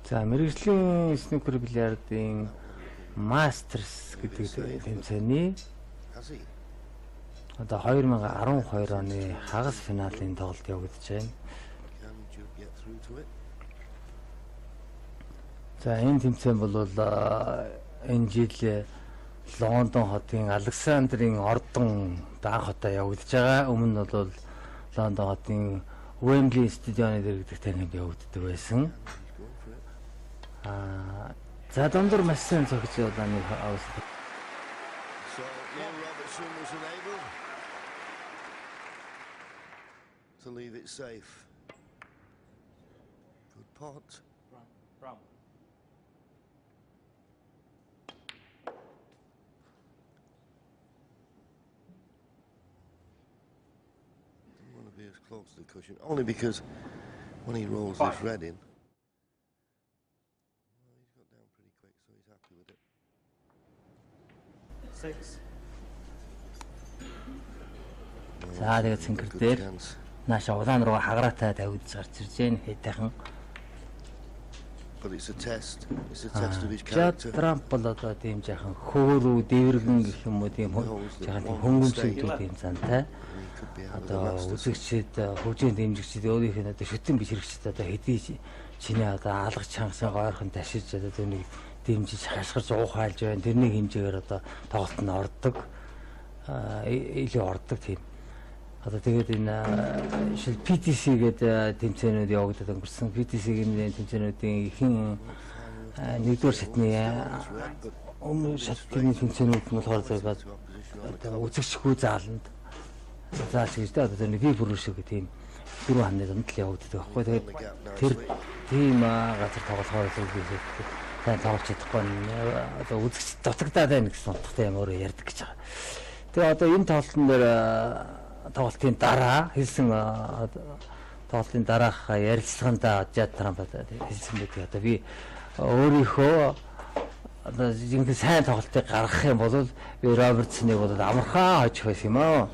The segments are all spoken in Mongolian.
За мэргэжлийн снукер бильярдын Masters гэдэг тэмцээний одоо 2012 оны хагас финалийн тоглолт явагдаж байна. За энэ тэмцээн бол энэ жил Лондон хотын Александрийн ордон анх удаа явагдаж байгаа. Өмнө нь бол Лондон хотын Wembley стадионы дэргэдэх тайванд явагддаг байсан. За дундуур маш сайн цогж удааны авс. So Neil Robertson was unable to leave it safe. Good pot. From. Didn't want to be as close to the cushion, only because when he rolls this red in. За тэгээд цэнгэр дээр нааша улаан руу хагараатай тавьж гарч ирж байна хэдийнхэн. But it's a test. It's a test of his character. Трамп бол одоо тийм жаахан хөөрөв дээвэргэн гэх юм уу тийм жаахан тийм хөнгөмсөлтүүд юм зантай. Одоо үзэгчид хөгжийн дэмжигчид өөрийнх нь одоо шүтэн бишрэгчд одоо хэдий чиний одоо алгаж чангасан гойрхон ташиж одоо түүнийг дэмжиж хашгирч уухайлж байна. Тэрний хэмжээгээр одоо тоглолт нь ордог. Илүү ордог тийм. Одоо тэгээд энэ шил PTC гэдэг тэмцээнүүд явагдаад өнгөрсөн. PTC-ийн тэмцээнүүдийн ихэнх нэгдүгээр шатны өмнө шатны тэмцээнүүд нь болохоор зөөгээд одоо үзэгчгүй зааланд заалж гэж одоо тэр би бүр шиг тийм дөрөв хамны донд л явагддаг байхгүй. Тэгээд тэр тийм газар тоглохоор зүйлээ сайн тоглож чадахгүй одоо үзэгч дутагдаад байна гэсэн утгатай юм өөрөө ярьдаг гэж байгаа. Тэгээ одоо энэ тоглолтын дээр тоглолтын дараа хэлсэн тоглолтын дараах ярилцлаганда Жад Трамп хэлсэн байдаг. Одоо би өөрийнхөө одоо жинхэнэ сайн тоглолтыг гаргах юм бол би Робертсоныг бол амархан хожих байсан юм аа.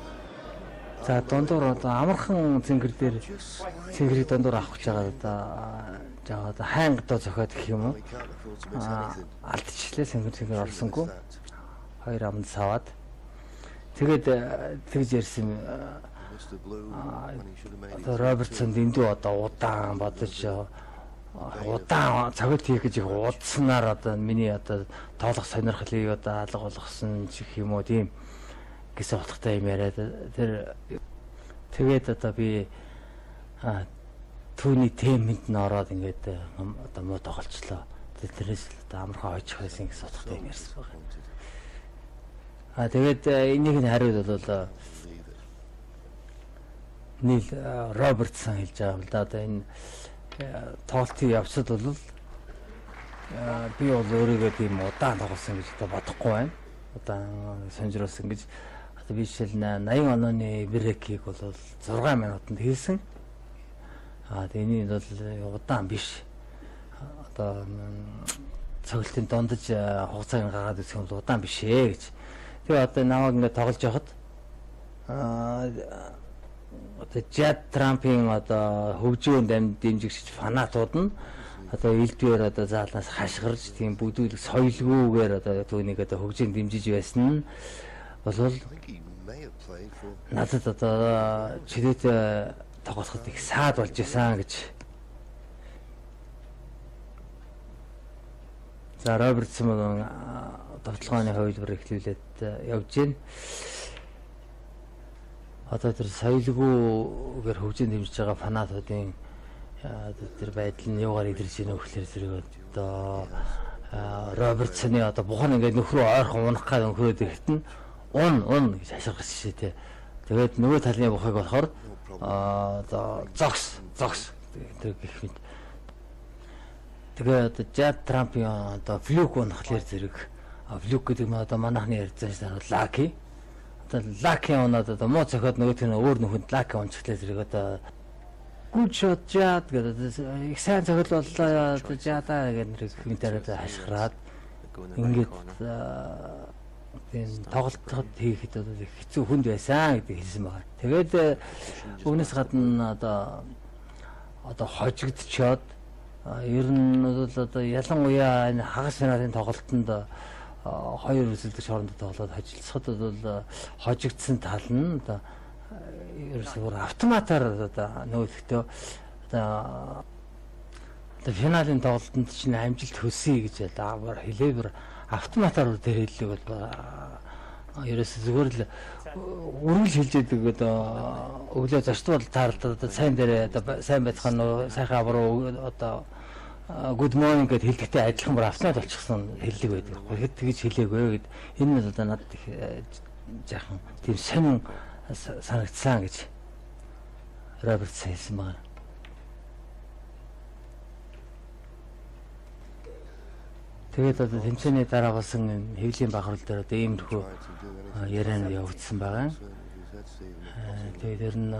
За дундуур одоо амархан цэнгэр дээр цэнгэрийг дундуур авах гэж байгаа одоо хайнгадаа зохиод гэх юм уу. Алдчихлээ цэнгэр орсонгүй. Хоёр амд саваад тэгээд тэгж ярьсан одоо Робертсон дэндүү одоо удаан бодож удаан цагт хийх гэж удснаар одоо миний одоо тоолох сонирхлыг одоо алга болгосон гэх юм уу тийм гэсэн утгатай юм яриад тэр тэгээд одоо би түүний темэнд нь ороод ингээд одоо муу тоглолцлоо. Тэрнээс одоо амархан хойчих байсан гэсэн утгатай юм ярьсан байна. Тэгээд энийг нь хариуд бол Нил Робертсон хэлж байгаа юм л да. Одоо энэ тоглолтын явцад бол би бол өөрийгөө тийм удаан тоглосон гэж одоо бодохгүй байна. Удаан сонжруулсан гэж. Одоо би жишээл 80 онооны брейкийг бол 6 минутанд хийсэн. Энийг бол удаан биш. Одоо цогцлын дундаж хугацааг гаргаад үзэх юм бол удаан биш ээ гэж. Тэгээ одоо намайг ингээд тоглож явахад одоо Жад Трампын одоо хөгжөөнд дэмжигч фанатууд нь одоо элдвэр одоо заалнаас хашгирч тийм бүдүүлэг соёлгүйгээр одоо түүнийг одоо хөгжөөнд дэмжиж байсан нь бол надад одоо чөлөөтэй тоглоход их саад болж исэн гэж. За Робертсон тоглооны хувилбар эхлүүлээд явж байна. Одоо тэр соёлгүйгээр хөгжөөнд дэмжиж байгаа фанатуудын тэр байдал нь юугаар идэрч ийнө гэхээр зэрэг одоо Робертсоны одоо бухан ингээд нөхрөө ойрхон унах гад нөхрөөд ирэхэд нь ун гэж хашгирч шээ. Тэгээд нөгөө талын бухыг болохоор одоо зогс тэр гэх мэт. Тэгээ одоо Жад Трампын одоо флюк унахлаар зэрэг флюк гэдэг нь одоо манайхны ярьсан шүү дээ лаки. Одоо лаки унаад одоо муу цохиод нөгөөх нь өөр нөхөнд лаки унчихлаа зэрэг одоо good shot Жад гэдэг их сайн цохил боллоо одоо Жадаа гэх нэр комментарид хашгираад ингээд тийм тоглолтод хийхэд одоо хэцүү хүнд байсан гэдэг хэлсэн байна. Тэгээд үүнээс гадна одоо хожигдчиход Ер нь бол одоо ялангуяа энэ хагас финалийн тоглолтод хоёр өрсөлдөгч хоорондоо тоглоод хожилцоход бол хожигдсан тал нь одоо ерөөсөөр автоматар одоо нөгөөдөгтөө одоо финалийн тоглолтод чинь амжилт хөсөе гэж даавар хэлээвэр автоматар дээр хэллэг бол ерөөсөө зүгээр л үргэлж хэлж яадаг одоо өглөө зочдод таарлаа одоо сайн дээр одоо сайн байх нь сайхан авруу одоо good morning гэд хэлдэгтэй адилхан бүр автомат болчихсон хэллэг байдаг. Тэгэхэд тэгж хэлээгүй гэд энэ нь одоо надад их жаахан тийм сонин санагдсан гэж Робертс хэлсэн байна. Тэгээд одоо тэмцээний дараа болсон хэвлийн бахархал дээр одоо иймэрхүү ярианд явагдсан байгаа. Тэгээд ер нь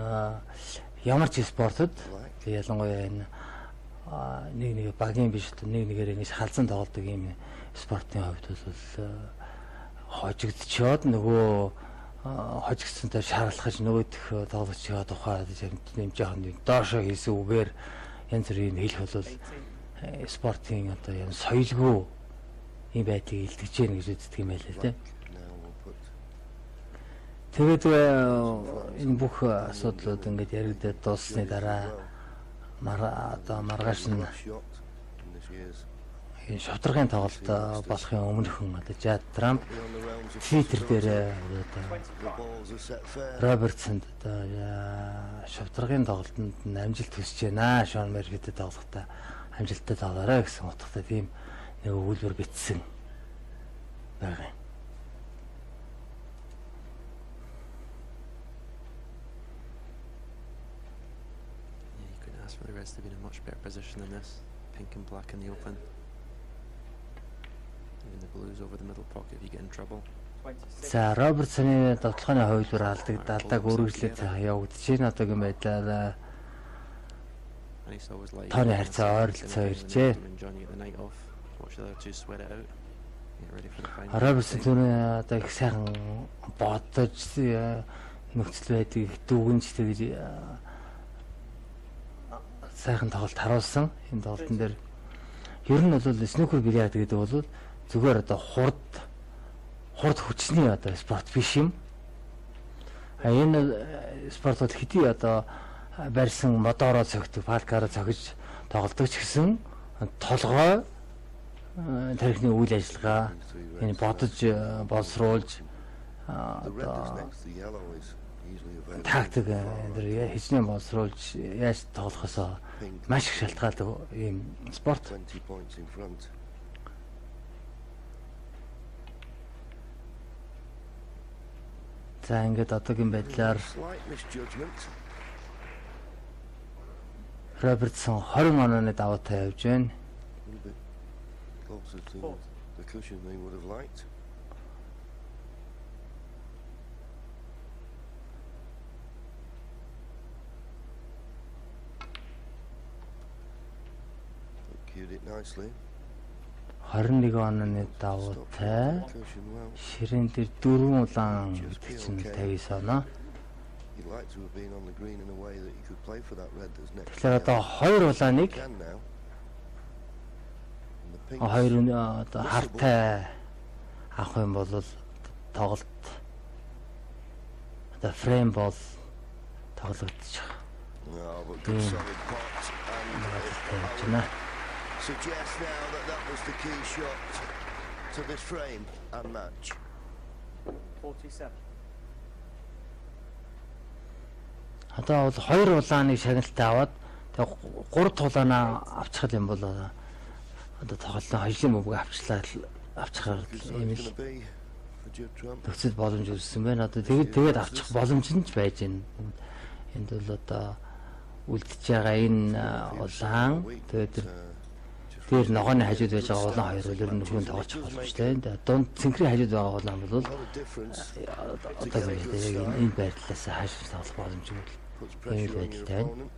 ямар ч спортод ялангуяа энэ нэг багийн биш нэг нэгээр ингэж халзан тоглодог юм спортын хувьд бол хожигдчиход нөгөө хожигдсантай шаарлахж нөгөөх тоглогчийн тухай юм жоохон доошоо хийсэн үгээр янз бүрийн хэлэх бол спортын одоо юм соёлгүй ийм байдлыг илтгэж гэнэ гэж үздэг юм байлаа тийм. Тэгээд энэ бүх асуудлууд ингээд яригдаад дууссаны дараа одоо маргааш нь энэ шавтаргын тоглолт болохын өмнөхөн одоо Жад Трамп Твиттер дээр одоо Робертсонд одоо шавтаргын тоглолтод амжилт хүсэж байна. Шон Мерфитэй тоглохдоо амжилттай тоглоорой гэсэн утгатай тийм нэг өгүүлбэр бичсэн байгаа юм. For the rest, they've been in a much better position than this. Pink and black in the open. Even the blues over the middle pocket if you get in trouble. За Робертсоны тоглохын хувьд алдааг үргэлжлээд явагдаж байна одоогийн байдлаар тооны харьцаа ойролцоо иржээ. Робертсон түрүү одоо их сайхан бодож нөхцөл байдлыг дүүгэнж тэгж сайхан тоглолт харуулсан. Энэ тоглолтын дээр ер нь бол снукер бильярд гэдэг бол зүгээр одоо хурд хүчний одоо спорт биш юм. Энэ спорт бол хэдий одоо барьсан мотороо цогтөг, палкаараа цогж тоглодог ч гэсэн толгой тархины үйл ажиллагаа энэ бодож боловсруулж одоо тактик энэ хичнээн боловсруулж яаж тоглохосоо маш их шалтгаалдаг ийм спорт. За ингээд одоогийн байдлаар Робертсон 20 онооны даваатай явж байна. It nicely. 21 онооны давуутай ширээн дээр 4 улаан гэдэг чинь 59 оноо. Тэгэхээр одоо 2 улааныг хоёр одоо хартай авах юм бол тоглолт одоо фрейм бол тоглогдчих. Suggests now that was the key shot to this frame and match. 47. Одоо бол 2 улааныг шагналтай аваад тэг 3 тулаанаа авчих юм бол одоо тоглолтын хожлын мөвгөө авчихаар юм л нөхцөл боломж үүссэн байна. Одоо тэгээд авчих боломж нь ч байж байна. Энд бол одоо үлдчихэж байгаа энэ улаан тэгээд тэр ногооны хажууд байж байгаа улаан хоёр үлэр нөхөн тоглож боломжтой. Дунд цэнхрийн хажууд байгаа улаан бол одоо энэ байдлаас хаашаа тоглох боломжгүй ийм байдалтай байна.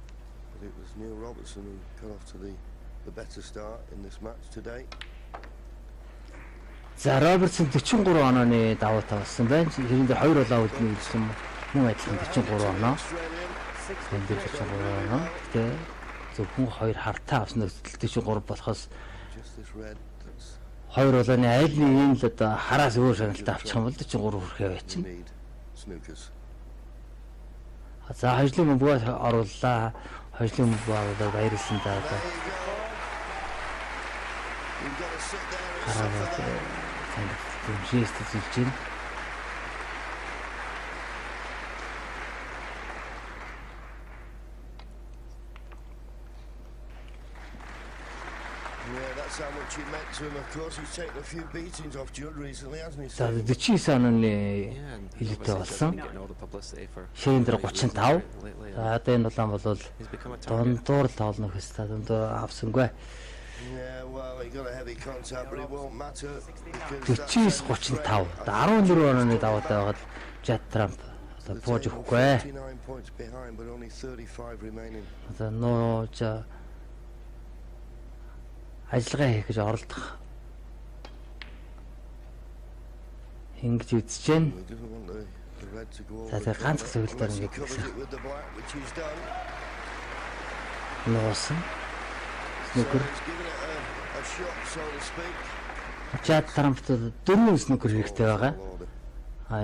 За Робертсон 43 онооны даваатай болсон байна. Хэрэндээ 2 улаан үлдэнэ гэсэн мөн адилхан 43 оноо. Энд 43 оноо. Гэтэ зөвхөн 2 хартаа авсан нөхцөлтэй чи 3 болохоос Just this red that's 2 болооны аль нэг юм л одоо хараас өөр шагналтай авчих юм бол чи 3 хүрэхээ байчин. need snookers. За хожлын мөнгөө орууллаа. Хожлын мөнгөө оруулаад баярлсан да одоо. You've got to sit there and Хараад suffer that. тийм жест үзүүлж байна. Yeah, that's how much it meant to him. Of course, he's taken a few beatings off Judd recently, hasn't he? За So 49 оны Yeah, and хилтэй obviously болсон. he's getting all the publicity for Ширийн дээр what he's 35. losing lately, За and одоо энэ улаан бол he's become a target. дундуур л тоглох хэвээр дундуур авсангүй. yeah, well, he got a heavy contact, but it won't matter because 49-35. 14 оны даваатай байгаад Judd Trump одоо бууж өгөхгүй. 59 points behind, but only 35 remaining. Одоо нууж ажиллагаа хийх гэж оролдох. Ингэж үзэж байна. He doesn't want the red to go За over. тэр ганц зөвлөлтөөр Unless he ингэж covers гэсэн. it with the black, which he's done. Нуусан. So Snooker. he's given it a shot, so to speak. Judd Trump-д 4 снукер хэрэгтэй байгаа. All order.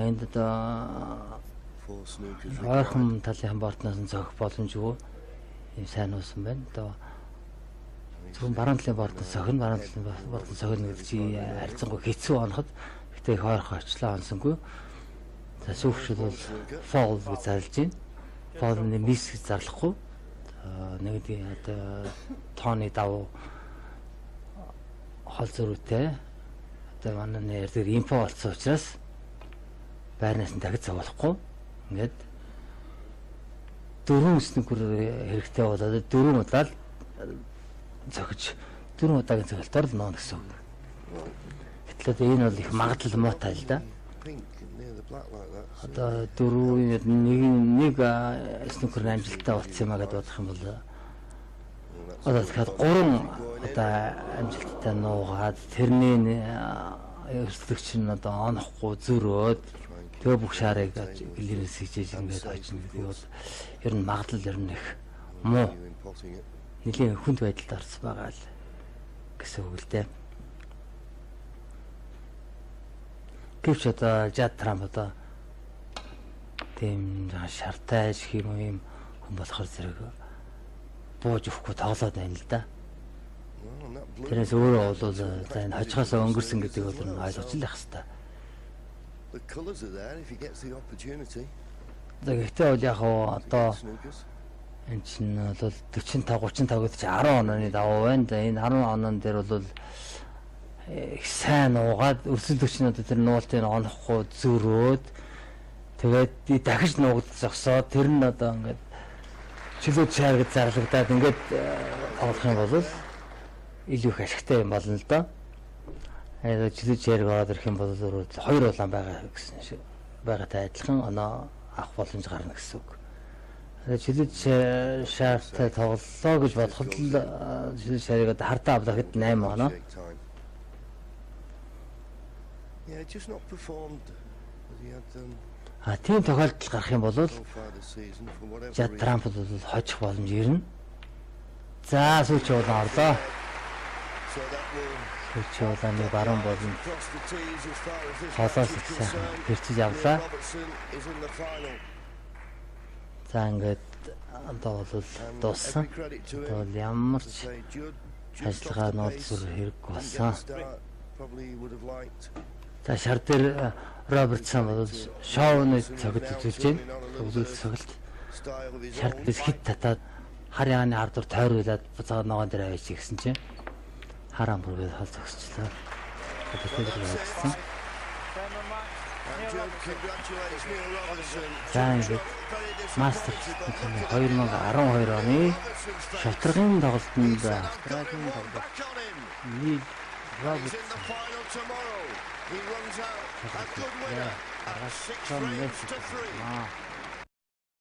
Энд одоо 4 snookers required. ойрхон талын бортноос нь зогох боломжгүй юм сайн нуусан байна. Одоо зөвхөн баруун талын бортноос зохино, баруун талын бортноос зохино гэдэг чи харьцангуй хэцүү оноход гэтээ их ойрхон очлоо онсонгүй. За сүүгчд бол fall гэж зарлж байна. Fall-ны miss гэж зарлахгүй. Нэгдийн одоо тооны давуу хол зөрүүтэй. Одоо манай нэр дээр инфо болсон учраас байрнаас нь дахиж зовлохгүй. Ингээд 4 снукер хэрэгтэй болоод 4 удаа зохиж 4 удаагийн цогцолтоор л нууна гэсэн үг. Гэтэл энэ бол их магадлал муутай л да. Pink near the black like that. So Одоо 4 нэг снукер амжилттай болсон юм а гэдээ бодох юм бол одоо тэгэхээр 3 одоо амжилттай нуугаад тэрний өрсөлдөгч нь одоо онохгүй зөрөөд тэгээ бүх шаарыг гэлэрээс хийж ингээд очно гэдэг бол ер нь магадлал ер нь их муу you're impotting it. нэлийн хүнд байдалд орсон байгаа л гэсэн үг л дээ. Гэвч одоо Judd Trump одоо тийм шартай гэх юм хүн болохоор зэрэг бууж өгөхгүй тоглоод байна л да. Well, and that blue. Тэрээс өөрөө бол за энэ хожихоос өнгөрсөн гэдэг бол нь ойлгож л явах хэрэгтэй. The colours are there if he gets the opportunity. За гэхдээ бол яг одоо Snookers. энэ чинь бол 45 35 гэдэг чинь 10 онооны давуу байна. За энэ 10 оноо дээр бол их сайн нуугаад өрсөлдөгч нь одоо тэр нуултыг онохгүй зөрөөд тэгээд дахиж нуугд зогсоод тэр нь одоо ингээд чөлөөт шааргад зарлагдаад ингээд тоглох юм бол илүү их ашигтай юм болно л доо. Тэгээд чөлөөт шаарг ороод ирэх юм бол 2 улаан байгаа гэсэн шиг байгаатай адилхан оноо авах боломж гарна гэсэн үг. Тэгээд чөлөөт шаартай тоглолоо гэж бодоход л чөлөөт шаарыг одоо хартаа авлаа гэхэд 8 оноо. Shake time. Yeah, just not performed as he had Тийм тохиолдол гарах юм бол so far this season for whatever Judd reason. Trump бол хожих боломж ирнэ. За сүүч улаан орлоо. So that will Сүүч улааны баруун болно. cross the T's as far as this Холоос match is их сайхан concerned. гэрчиж Neil авлаа. Robertson is in the final. За ингээд одоо бол And дууссан. every credit to Одоо him. бол ямар To ч say Judd just ажиллагаа off the нууц pace, зүр хэрэг didn't get болсон. the start probably would have liked. За шар дээр Робертсон бол шоуны цогт үзүүлж байна. Үзүүлэлт цогт Style of his шар own. дэс хит татаад хар яаны ардуур тойруулаад буцаад ногоон дээр аваач гэсэн чинь хараа бүргээд хол зогсчлаа. Одоо тэр явагдсан. Camera match. And Neil Judd Robertson. congratulates Neil Robertson. За ингээд Very disappointed Мастер to go 2012 оны Robertson's face. шотрогын тоглолтод Got Австралийн everyone тоглолт back on him. Neil He's in Robertson the final tomorrow. He runs out a good winner at 6 frames to 3.